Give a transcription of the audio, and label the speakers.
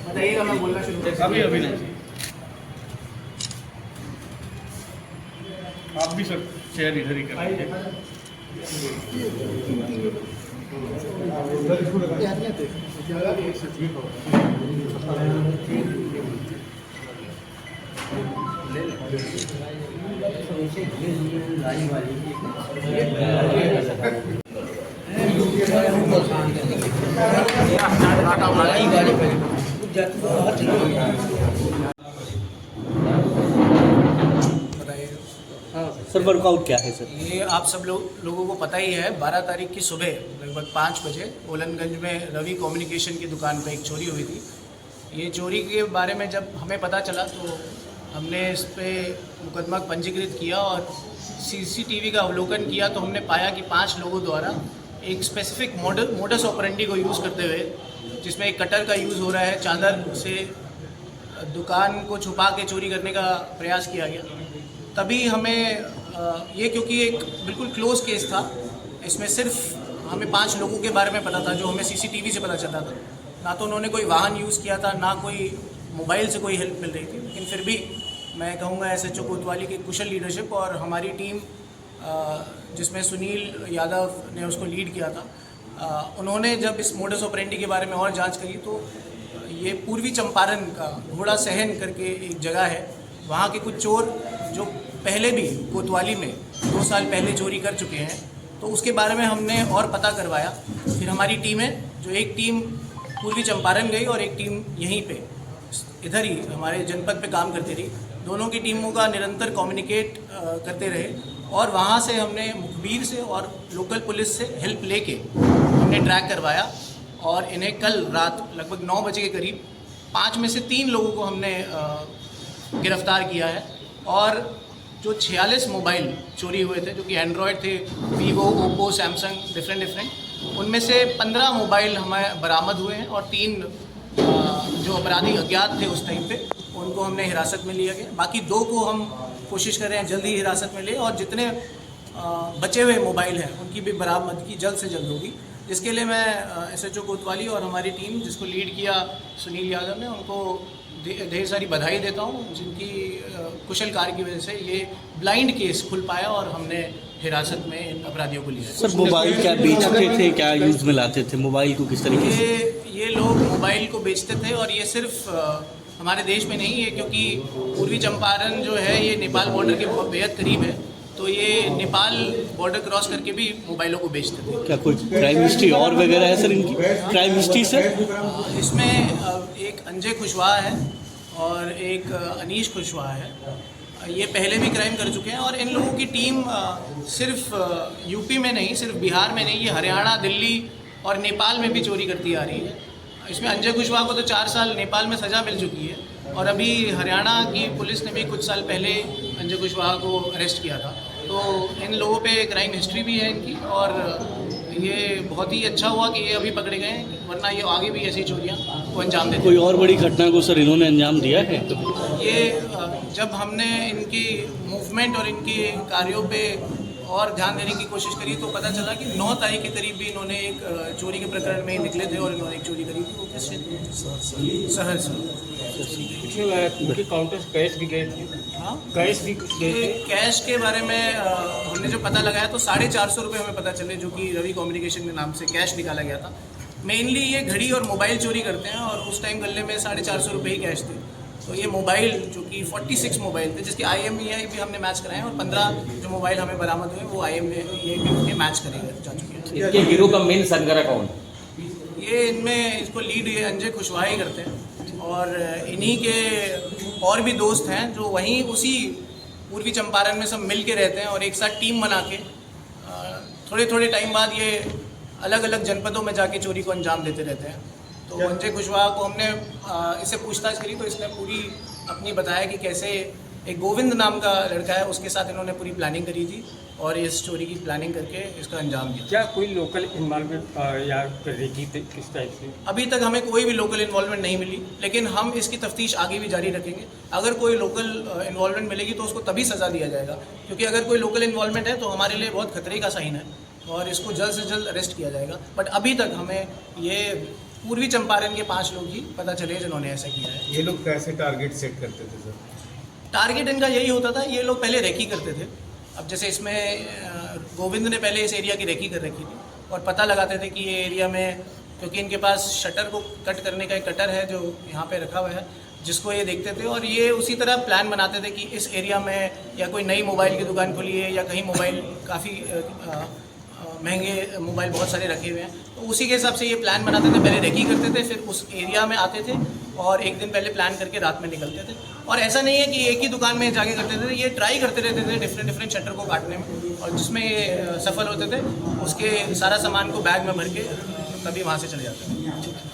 Speaker 1: बताइएगा, मैं बोलना शुरू
Speaker 2: अभी नहीं, आप भी सर शेयर इधर ही करेंगे।
Speaker 3: सर वर्कआउट क्या है सर?
Speaker 1: ये आप सब लोगों को पता ही है, 12 तारीख की सुबह लगभग 5 बजे ओलनगंज में रवि कम्युनिकेशन की दुकान पे एक चोरी हुई थी। ये चोरी के बारे में जब हमें पता चला तो हमने इस पे मुकदमा पंजीकृत किया और सीसीटीवी का अवलोकन किया तो हमने पाया कि 5 लोगों द्वारा एक स्पेसिफिक मोडस ऑपरेंडी को यूज़ करते हुए, जिसमें एक कटर का यूज़ हो रहा है, चादर से दुकान को छुपा के चोरी करने का प्रयास किया गया। तभी हमें ये, क्योंकि एक बिल्कुल क्लोज केस था, इसमें सिर्फ हमें 5 लोगों के बारे में पता था जो हमें सीसीटीवी से पता चलता था। ना तो उन्होंने कोई वाहन यूज़ किया था, ना कोई मोबाइल से कोई हेल्प मिल रही थी, लेकिन फिर भी मैं कहूँगा एसएचओ कोतवाली की कुशल लीडरशिप और हमारी टीम जिसमें सुनील यादव ने उसको लीड किया था, उन्होंने जब इस मोडस ऑपरेंडी के बारे में और जांच करी तो ये पूर्वी चंपारण का घोड़ा सहन करके एक जगह है, वहाँ के कुछ चोर जो पहले भी कोतवाली में 2 साल पहले चोरी कर चुके हैं, तो उसके बारे में हमने और पता करवाया। फिर हमारी टीमें, जो एक टीम पूर्वी चंपारण गई और एक टीम यहीं पे इधर ही हमारे जनपद पे काम करती रही, दोनों की टीमों का निरंतर कम्युनिकेट करते रहे और वहाँ से हमने मुखबिर से और लोकल पुलिस से हेल्प लेके हमने ट्रैक करवाया और इन्हें कल रात लगभग 9 बजे के करीब 5 में से 3 लोगों को हमने गिरफ्तार किया है। और जो 46 मोबाइल चोरी हुए थे, जो कि एंड्रॉयड थे, वीवो, ओप्पो, सैमसंग, डिफरेंट, उनमें से 15 मोबाइल हमें बरामद हुए हैं और 3 जो अपराधी अज्ञात थे उस टाइम पे, उनको हमने हिरासत में लिया गया। बाकी 2 को हम कोशिश कर रहे हैं जल्द ही हिरासत में ले, और जितने बचे हुए मोबाइल हैं उनकी भी बरामदगी जल्द से जल्द होगी, जिसके लिए मैं एसएचओ कोतवाली और हमारी टीम जिसको लीड किया सुनील यादव ने, उनको ढेर सारी बधाई देता हूँ, जिनकी कुशल कार्य की वजह से ये ब्लाइंड केस खुल पाया और हमने हिरासत में इन अपराधियों को लिया।
Speaker 3: सर मोबाइल क्या बेचते थे, क्या यूज़ में लाते थे मोबाइल को, किस तरीके से?
Speaker 1: ये लोग मोबाइल को बेचते थे और ये सिर्फ हमारे देश में नहीं है, क्योंकि पूर्वी चंपारण जो है ये नेपाल बॉर्डर के बहुत बेहद करीब है, तो ये नेपाल बॉर्डर क्रॉस करके भी मोबाइलों को बेचते थे।
Speaker 3: क्या कोई क्राइम हिस्ट्री और वगैरह है सर इनकी? क्राइम हिस्ट्री सर
Speaker 1: इसमें एक अंजय कुशवाहा है और एक अनीश कुशवाहा है, ये पहले भी क्राइम कर चुके हैं। और इन लोगों की टीम सिर्फ यूपी में नहीं, सिर्फ बिहार में नहीं, ये हरियाणा, दिल्ली और नेपाल में भी चोरी करती आ रही है। इसमें अंजय कुशवाहा को तो 4 साल नेपाल में सज़ा मिल चुकी है और अभी हरियाणा की पुलिस ने भी कुछ साल पहले अंजय कुशवाहा को अरेस्ट किया था। तो इन लोगों पे क्राइम हिस्ट्री भी है इनकी, और ये बहुत ही अच्छा हुआ कि ये अभी पकड़े गए हैं, वरना ये आगे भी ऐसी चोरियां को अंजाम देते।
Speaker 3: कोई और बड़ी घटना को सर इन्होंने अंजाम दिया है?
Speaker 1: ये जब हमने इनकी मूवमेंट और इनके कार्यों पे और ध्यान देने की कोशिश करी तो पता चला कि 9 तारीख के करीब भी इन्होंने एक चोरी के प्रकरण में निकले थे और इन्होंने एक चोरी करी थी। वो किस सहरसा
Speaker 2: काउंटर कैश भी गए थे।
Speaker 1: हाँ,
Speaker 2: कैश भी गए थे।
Speaker 1: कैश के बारे में हमने जो पता लगाया तो 450 रुपये हमें पता चले, जो कि रवि कम्युनिकेशन के नाम से कैश निकाला गया था। मेनली ये घड़ी और मोबाइल चोरी करते हैं और उस टाइम गले में 450 रुपये ही कैश थे। तो ये मोबाइल जो कि 46 मोबाइल थे, जिसके IMEI भी हमने मैच कराए हैं, और 15 जो मोबाइल हमें बरामद हुए वो IMEI भी उनके मैच करेंगे जा चुके हैं।
Speaker 4: इनके हीरो का मेन सरगना कौन?
Speaker 1: ये इनमें इसको लीड ये अंजय कुशवाहा ही करते हैं और इन्हीं के और भी दोस्त हैं जो वहीं उसी पूर्वी चंपारण में सब मिल के रहते हैं और एक साथ टीम बना के थोड़े थोड़े टाइम बाद ये अलग अलग जनपदों में जाके चोरी को अंजाम देते रहते हैं। तो अंजय कुशवाहा को हमने इससे पूछताछ करी तो इसने पूरी अपनी बताया कि कैसे एक गोविंद नाम का लड़का है, उसके साथ इन्होंने पूरी प्लानिंग करी थी और इस चोरी की प्लानिंग करके इसका अंजाम दिया।
Speaker 5: क्या कोई लोकल इन्वॉल्वमेंट या रेकी किस टाइप से?
Speaker 1: अभी तक हमें कोई भी लोकल इन्वॉल्वमेंट नहीं मिली, लेकिन हम इसकी तफ्तीश आगे भी जारी रखेंगे। अगर कोई लोकल इन्वॉल्वमेंट मिलेगी तो उसको तभी सज़ा दिया जाएगा, क्योंकि अगर कोई लोकल इन्वॉल्वमेंट है तो हमारे लिए बहुत खतरे का साइन है और इसको जल्द से जल्द अरेस्ट किया जाएगा। बट अभी तक हमें ये पूर्वी चंपारण के 5 लोग ही पता चले जिन्होंने ऐसा किया है।
Speaker 6: ये लोग कैसे टारगेट सेट करते थे सर?
Speaker 1: टारगेट इनका यही होता था, ये लोग पहले रेकी करते थे। अब जैसे इसमें गोविंद ने पहले इस एरिया की रेकी कर रखी थी और पता लगाते थे कि ये एरिया में, क्योंकि इनके पास शटर को कट करने का एक कटर है जो यहाँ पे रखा हुआ है, जिसको ये देखते थे और ये उसी तरह प्लान बनाते थे कि इस एरिया में या कोई नई मोबाइल की दुकान खुली है या कहीं मोबाइल काफ़ी महंगे मोबाइल बहुत सारे रखे हुए हैं, तो उसी के हिसाब से ये प्लान बनाते थे। पहले रेकी करते थे, फिर उस एरिया में आते थे और एक दिन पहले प्लान करके रात में निकलते थे। और ऐसा नहीं है कि एक ही दुकान में जाके करते थे, ये ट्राई करते रहते थे डिफरेंट शटर को काटने में, और जिसमें ये सफल होते थे उसके सारा सामान को बैग में भर के तभी वहाँ से चले जाते थे।